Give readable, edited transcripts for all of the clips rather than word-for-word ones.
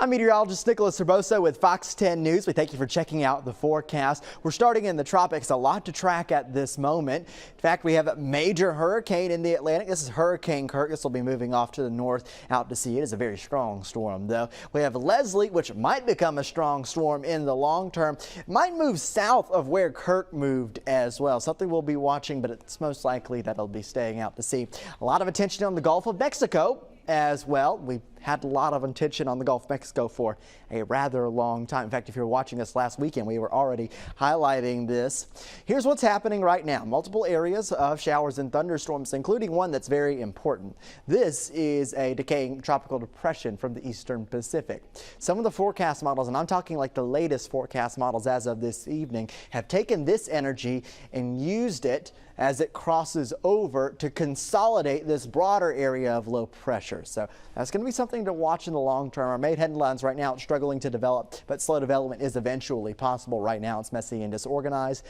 I'm meteorologist Nicholas Herbosa with Fox 10 News. We thank you for checking out the forecast. We're starting in the tropics, a lot to track at this moment. In fact, we have a major hurricane in the Atlantic. This is Hurricane Kirk. This will be moving off to the north out to sea. It is a very strong storm, though. We have Leslie, which might become a strong storm in the long term. It might move south of where Kirk moved as well. Something we'll be watching, but it's most likely that it'll be staying out to sea. A lot of attention on the Gulf of Mexico as well. We've had a lot of attention on the Gulf of Mexico for a rather long time. In fact, if you were watching us last weekend, we were already highlighting this. Here's what's happening right now. Multiple areas of showers and thunderstorms, including one that's very important. This is a decaying tropical depression from the eastern Pacific. Some of the forecast models, and I'm talking like the latest forecast models as of this evening, have taken this energy and used it as it crosses over to consolidate this broader area of low pressure. So that's going to be something to watch in the long term. Our main headlines right now, it's struggling to develop, but slow development is eventually possible. Right now it's messy and disorganized.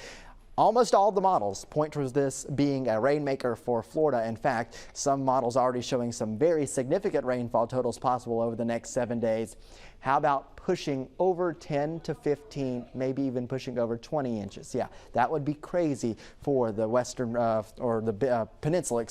Almost all the models point towards this being a rainmaker for Florida. In fact, some models already showing some very significant rainfall totals possible over the next 7 days. How about pushing over 10 to 15, maybe even pushing over 20 inches? Yeah, that would be crazy for the western or the peninsula,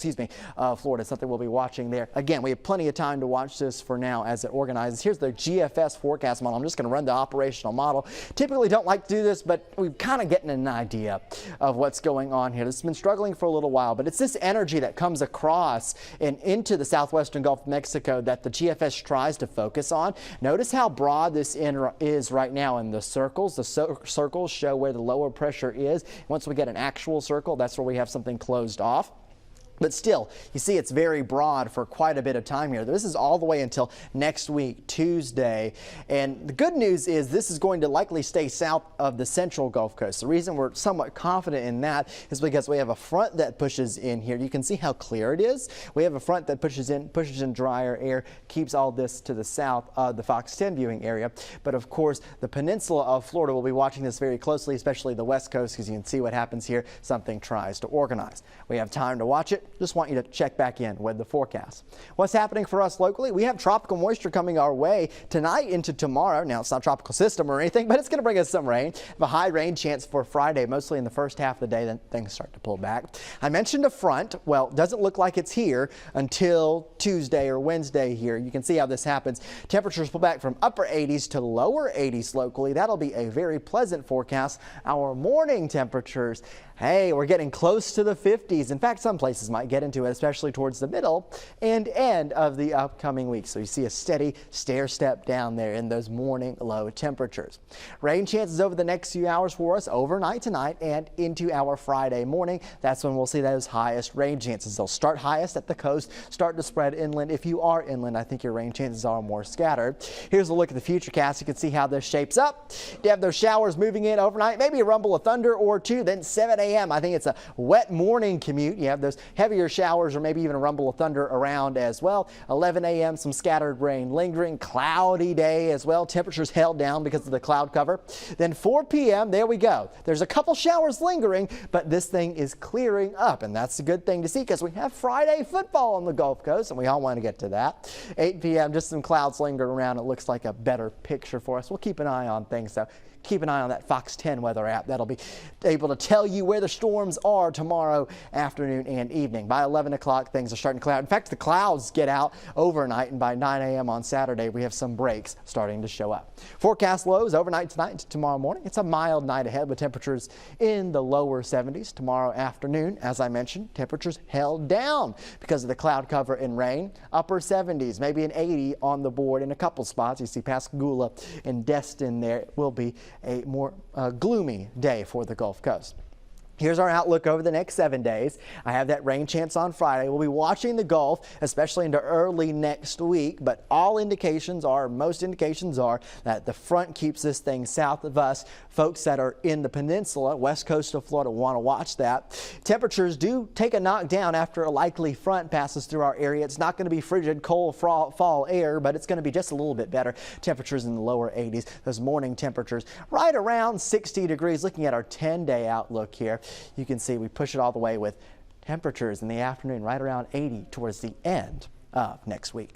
Florida. Something we'll be watching there. Again, we have plenty of time to watch this for now as it organizes. Here's the GFS forecast model. I'm just going to run the operational model. Typically don't like to do this, but we're kind of getting an idea of what's going on here. This has been struggling for a little while, but it's this energy that comes across and into the southwestern Gulf of Mexico that the GFS tries to focus on. Notice how broad this is right now in the circles. The circles show where the lower pressure is. Once we get an actual circle, that's where we have something closed off. But still, you see it's very broad for quite a bit of time here. This is all the way until next week, Tuesday. And the good news is this is going to likely stay south of the central Gulf Coast. The reason we're somewhat confident in that is because we have a front that pushes in here. You can see how clear it is. We have a front that pushes in drier air, keeps all this to the south of the Fox 10 viewing area. But of course, the peninsula of Florida will be watching this very closely, especially the west coast, because you can see what happens here. Something tries to organize. We have time to watch it. Just want you to check back in with the forecast. What's happening for us locally? We have tropical moisture coming our way tonight into tomorrow. Now, it's not a tropical system or anything, but it's going to bring us some rain. Have a high rain chance for Friday, mostly in the first half of the day, then things start to pull back. I mentioned a front. Well, it doesn't look like it's here until Tuesday or Wednesday here. You can see how this happens. Temperatures pull back from upper 80s to lower 80s locally. That'll be a very pleasant forecast. Our morning temperatures, hey, we're getting close to the 50s. In fact, some places might get into it, especially towards the middle and end of the upcoming week. So you see a steady stair step down there in those morning low temperatures. Rain chances over the next few hours for us overnight tonight and into our Friday morning. That's when we'll see those highest rain chances. They'll start highest at the coast, start to spread inland. If you are inland, I think your rain chances are more scattered. Here's a look at the futurecast. You can see how this shapes up. You have those showers moving in overnight, maybe a rumble of thunder or two, then 7 a.m. I think it's a wet morning commute. You have those heavier showers or maybe even a rumble of thunder around as well. 11 a.m. some scattered rain lingering, cloudy day as well. Temperatures held down because of the cloud cover. Then 4 p.m. there we go. There's a couple showers lingering, but this thing is clearing up, and that's a good thing to see because we have Friday football on the Gulf Coast and we all want to get to that. 8 p.m. just some clouds lingering around. It looks like a better picture for us. We'll keep an eye on things though. Keep an eye on that Fox 10 weather app. That'll be able to tell you where the storms are tomorrow afternoon and evening. By 11 o'clock, things are starting to cloud. In fact, the clouds get out overnight, and by 9 a.m. on Saturday, we have some breaks starting to show up. Forecast lows overnight tonight into tomorrow morning. It's a mild night ahead with temperatures in the lower 70s. Tomorrow afternoon, as I mentioned, temperatures held down because of the cloud cover and rain. Upper 70s, maybe an 80 on the board in a couple spots. You see Pascagoula and Destin there. It will be a more gloomy day for the Gulf Coast. Here's our outlook over the next 7 days. I have that rain chance on Friday. We'll be watching the Gulf, especially into early next week, but most indications are that the front keeps this thing south of us. Folks that are in the peninsula, west coast of Florida, want to watch that. Temperatures do take a knockdown after a likely front passes through our area. It's not going to be frigid, cold fall air, but it's going to be just a little bit better. Temperatures in the lower 80s. Those morning temperatures right around 60 degrees. Looking at our 10-day outlook here, you can see we push it all the way with temperatures in the afternoon right around 80 towards the end of next week.